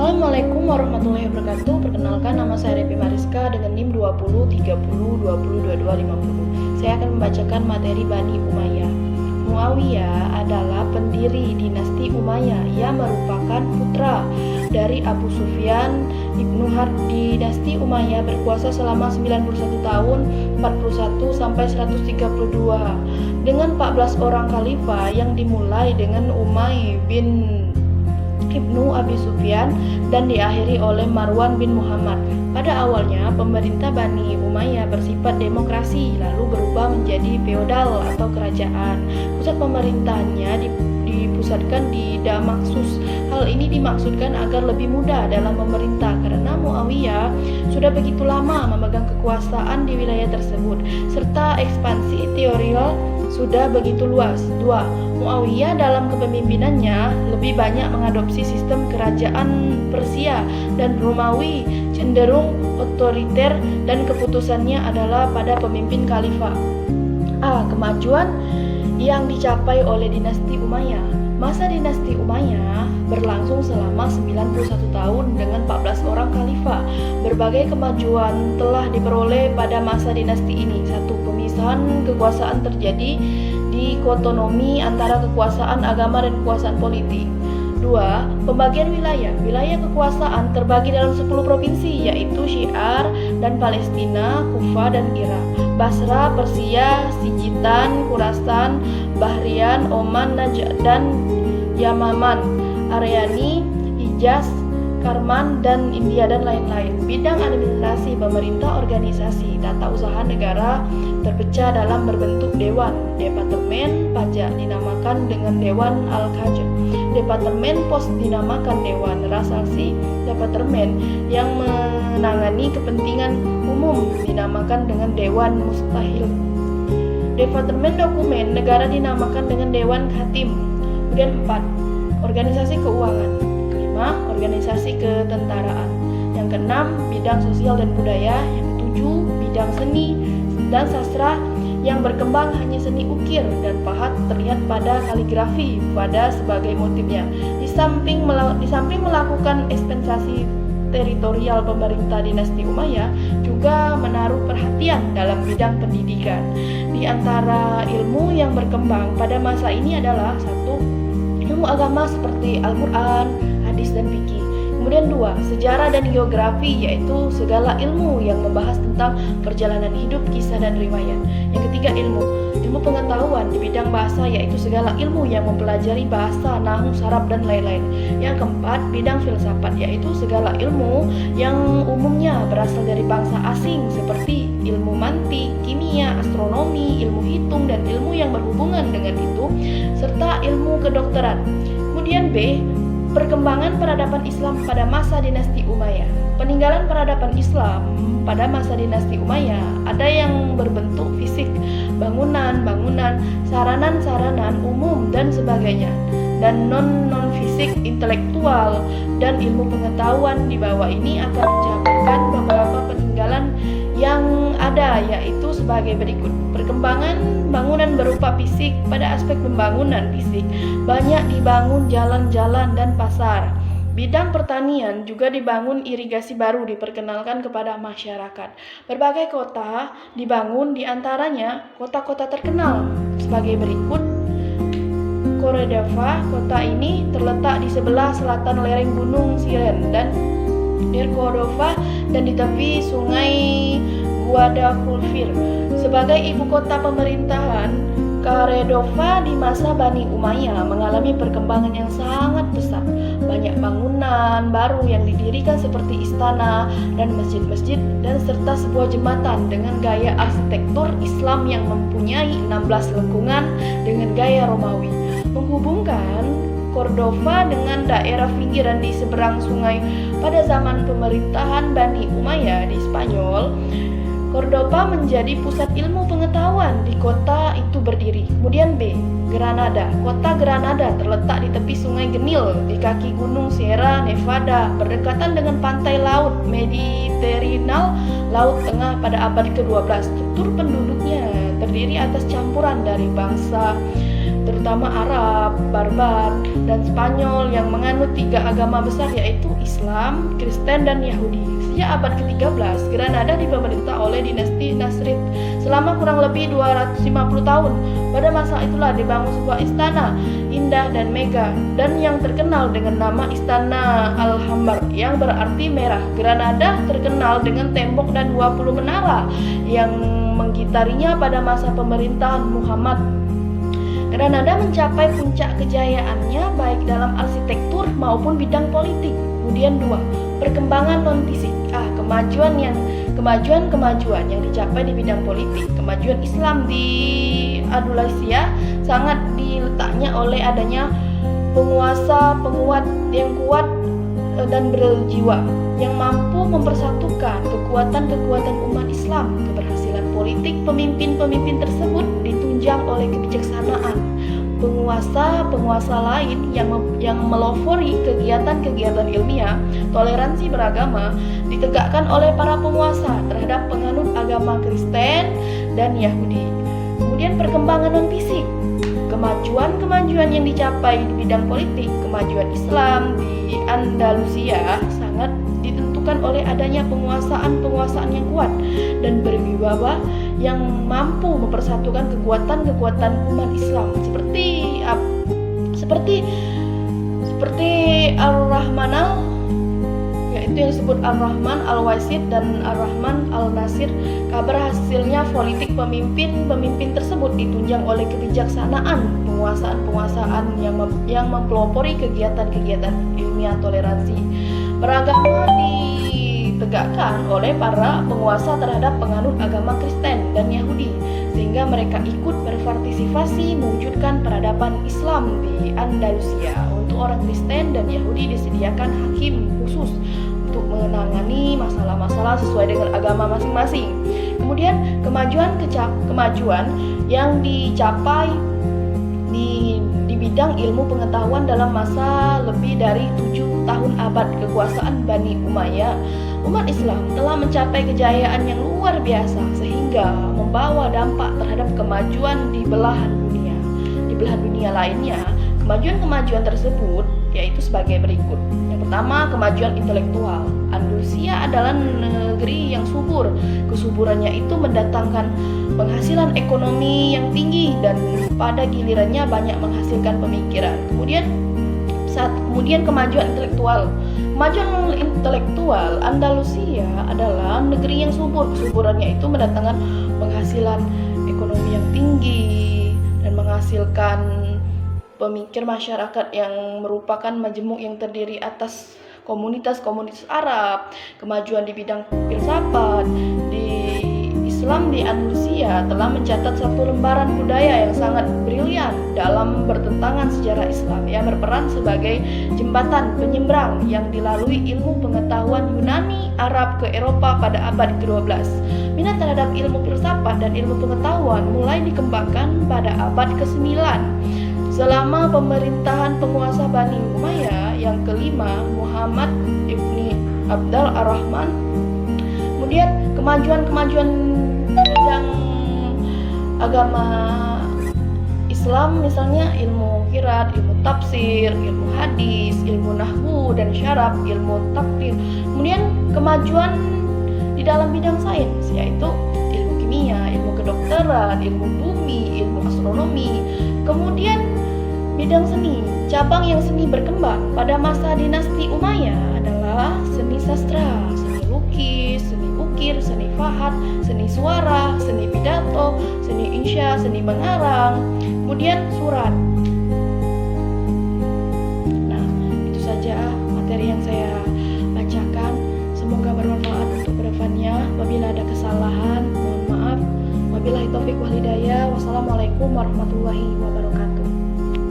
Assalamualaikum warahmatullahi wabarakatuh. Perkenalkan, nama saya Repi Mariska dengan NIM 20 30 20 22 50. Saya akan membacakan materi Bani Umayyah. Muawiyah adalah pendiri dinasti Umayyah. Ia merupakan putra dari Abu Sufyan Ibnu Harb. Dinasti Umayyah berkuasa selama 91 tahun 41 sampai 132 dengan 14 orang khalifah yang dimulai dengan Umayyah bin Ibnu Abi Sufyan dan diakhiri oleh Marwan bin Muhammad. Pada awalnya, pemerintah Bani Umayyah bersifat demokrasi, lalu berubah menjadi feodal atau kerajaan. Pusat pemerintahannya dipusatkan di Damaskus. Hal ini dimaksudkan agar lebih mudah dalam memerintah karena Muawiyah sudah begitu lama memegang kekuasaan di wilayah tersebut, serta ekspansi teritorial sudah begitu luas. 2. Muawiyah dalam kepemimpinannya lebih banyak mengadopsi sistem kerajaan Persia dan Romawi, cenderung otoriter dan keputusannya adalah pada pemimpin khalifah. Kemajuan yang dicapai oleh dinasti Umayyah. Masa dinasti Umayyah berlangsung selama 91 tahun dengan 14 orang khalifah. Berbagai kemajuan telah diperoleh pada masa dinasti ini. 1. Pemisahan kekuasaan terjadi, dikotomi antara kekuasaan agama dan kekuasaan politik. 2. Pembagian wilayah. Wilayah kekuasaan terbagi dalam 10 provinsi, yaitu Syiar dan Palestina, Kufa dan Irak, Basra, Persia, Sijitan, Khurasan, Bahrian, Oman, Najd dan Yamaman, Aryani, Hijaz, Karman, dan India dan lain-lain. Bidang administrasi, pemerintah, organisasi, tata usaha negara terpecah dalam berbentuk dewan. Departemen pajak dinamakan dengan Dewan Al-Khaj. Departemen pos dinamakan Dewan Transaksi. Departemen yang menangani kepentingan umum dinamakan dengan Dewan Mustahil. Departemen dokumen negara dinamakan dengan Dewan Khatim. Kemudian 4. Organisasi keuangan. 5. Organisasi ketentaraan. Yang ke-6. Bidang sosial dan budaya. Yang ke-7. Bidang seni dan sastra. Yang berkembang hanya seni ukir dan pahat terlihat pada kaligrafi pada sebagai motifnya. Di samping melakukan ekspansi teritorial, pemerintah dinasti Umayyah juga menaruh perhatian dalam bidang pendidikan. Di antara ilmu yang berkembang pada masa ini adalah 1. Ilmu agama seperti Al-Quran, hadis dan fikih. Kemudian 2. Sejarah dan geografi, yaitu segala ilmu yang membahas tentang perjalanan hidup, kisah dan riwayat. Yang ketiga, ilmu pengetahuan di bidang bahasa, yaitu segala ilmu yang mempelajari bahasa, nahwu, saraf dan lain-lain. Yang keempat, bidang filsafat, yaitu segala ilmu yang umumnya berasal dari bangsa asing seperti ilmu mantik, kimia, astronomi, ilmu hitung dan ilmu yang berhubungan dengan itu, serta ilmu kedokteran. Kemudian B. Perkembangan peradaban Islam pada masa dinasti Umayyah. Peninggalan peradaban Islam pada masa dinasti Umayyah ada yang berbentuk fisik, bangunan-bangunan, saranan-saranan umum dan sebagainya, dan non-fisik, intelektual dan ilmu pengetahuan. Di bawah ini akan menjabarkan beberapa peninggalan yang ada, yaitu sebagai berikut. Perkembangan bangunan berupa fisik. Pada aspek pembangunan fisik banyak dibangun jalan-jalan dan pasar. Bidang pertanian juga dibangun, irigasi baru diperkenalkan kepada masyarakat. Berbagai kota dibangun, diantaranya kota-kota terkenal sebagai berikut. Córdoba, kota ini terletak di sebelah selatan lereng gunung Siren dan Córdoba dan di tepi sungai Guadalquivir. Sebagai ibu kota pemerintahan, Córdoba di masa Bani Umayyah mengalami perkembangan yang sangat pesat. Banyak bangunan baru yang didirikan seperti istana dan masjid-masjid dan serta sebuah jembatan dengan gaya arsitektur Islam yang mempunyai 16 lengkungan dengan gaya Romawi, menghubungkan Córdoba dengan daerah pinggiran di seberang sungai. Pada zaman pemerintahan Bani Umayyah di Spanyol, Córdoba menjadi pusat ilmu pengetahuan di kota itu berdiri. Kemudian B. Granada. Kota Granada terletak di tepi sungai Genil di kaki gunung Sierra Nevada, berdekatan dengan pantai laut Mediterranean, Laut Tengah pada abad ke-12. Struktur penduduknya terdiri atas campuran dari bangsa terutama Arab, Barbar, dan Spanyol yang menganut 3 agama besar yaitu Islam, Kristen, dan Yahudi. Sejak abad ke-13, Granada dipemerintah oleh dinasti Nasrid selama kurang lebih 250 tahun. Pada masa itulah dibangun sebuah istana indah dan megah dan yang terkenal dengan nama Istana Alhambra yang berarti merah. Granada terkenal dengan tembok dan 20 menara yang menggitarinya pada masa pemerintahan Muhammad. Granada mencapai puncak kejayaannya baik dalam arsitektur maupun bidang politik. Kemudian 2, perkembangan non fisik. Kemajuan yang dicapai di bidang politik. Kemajuan Islam di Andalusia sangat diletaknya oleh adanya penguasa yang kuat dan berjiwa yang mampu mempersatukan kekuatan umat Islam. Keberhasilan politik pemimpin tersebut ditunjang oleh kebijaksanaan penguasa lain yang melopori kegiatan ilmiah. Toleransi beragama ditegakkan oleh para penguasa terhadap penganut agama Kristen dan Yahudi. Kemudian perkembangan non fisik. Kemajuan yang dicapai di bidang politik, kemajuan Islam di Andalusia sangat ditentukan oleh adanya penguasaan yang kuat dan berwibawa yang mampu mempersatukan kekuatan umat Islam seperti Ar-Rahman yaitu yang disebut Ar-Rahman Al-Wasid dan Ar-Rahman Al-Nasir. Kabar hasilnya politik pemimpin tersebut ditunjang oleh kebijaksanaan penguasaan yang mempelopori kegiatan ilmiah. Toleransi beragama ditegakkan oleh para penguasa terhadap penganut agama Kristen dan Yahudi sehingga mereka ikut berpartisipasi mewujudkan peradaban Islam di Andalusia. Untuk orang Kristen dan Yahudi disediakan hakim khusus untuk menangani masalah-masalah sesuai dengan agama masing-masing. Kemudian kemajuan yang dicapai di bidang ilmu pengetahuan dalam masa lebih dari 7 tahun abad kekuasaan Bani Umayyah. Umat Islam telah mencapai kejayaan yang luar biasa sehingga membawa dampak terhadap kemajuan di belahan dunia lainnya. Kemajuan tersebut yaitu sebagai berikut. Yang pertama, kemajuan intelektual. Andalusia adalah negeri yang subur. Kesuburannya itu mendatangkan penghasilan ekonomi yang tinggi dan pada gilirannya banyak menghasilkan pemikiran. Kemudian kemajuan intelektual. Kemajuan intelektual Andalusia adalah negeri yang subur. Kesuburannya itu mendatangkan penghasilan ekonomi yang tinggi dan menghasilkan pemikir masyarakat yang merupakan majemuk yang terdiri atas komunitas Arab. Kemajuan di bidang filsafat di Islam di Andalusia telah mencatat satu lembaran budaya yang sangat brilian dalam bertentangan sejarah Islam yang berperan sebagai jembatan penyeberang yang dilalui ilmu pengetahuan Yunani Arab ke Eropa pada abad ke-12. Minat terhadap ilmu filsafat dan ilmu pengetahuan mulai dikembangkan pada abad ke-9 selama pemerintahan penguasa Bani Umayyah yang kelima, Muhammad ibni Abdul Ar-Rahman. Kemudian kemajuan bidang agama Islam, misalnya ilmu qiraat, ilmu tafsir, ilmu hadis, ilmu nahwu dan syaraf, ilmu takdir. Kemudian kemajuan di dalam bidang sains yaitu ilmu kimia, ilmu kedokteran, ilmu bumi, ilmu astronomi. Kemudian bidang seni, cabang yang seni berkembang pada masa dinasti Umayyah adalah seni sastra, seni lukis, seni ukir, seni fahat, seni suara, seni pidato, seni insya, seni mengarang, kemudian surat. Nah, itu saja materi yang saya bacakan. Semoga bermanfaat untuk kedepannya. Apabila ada kesalahan, mohon maaf. Wabillahi taufiq wal hidayah. Wassalamualaikum warahmatullahi wabarakatuh.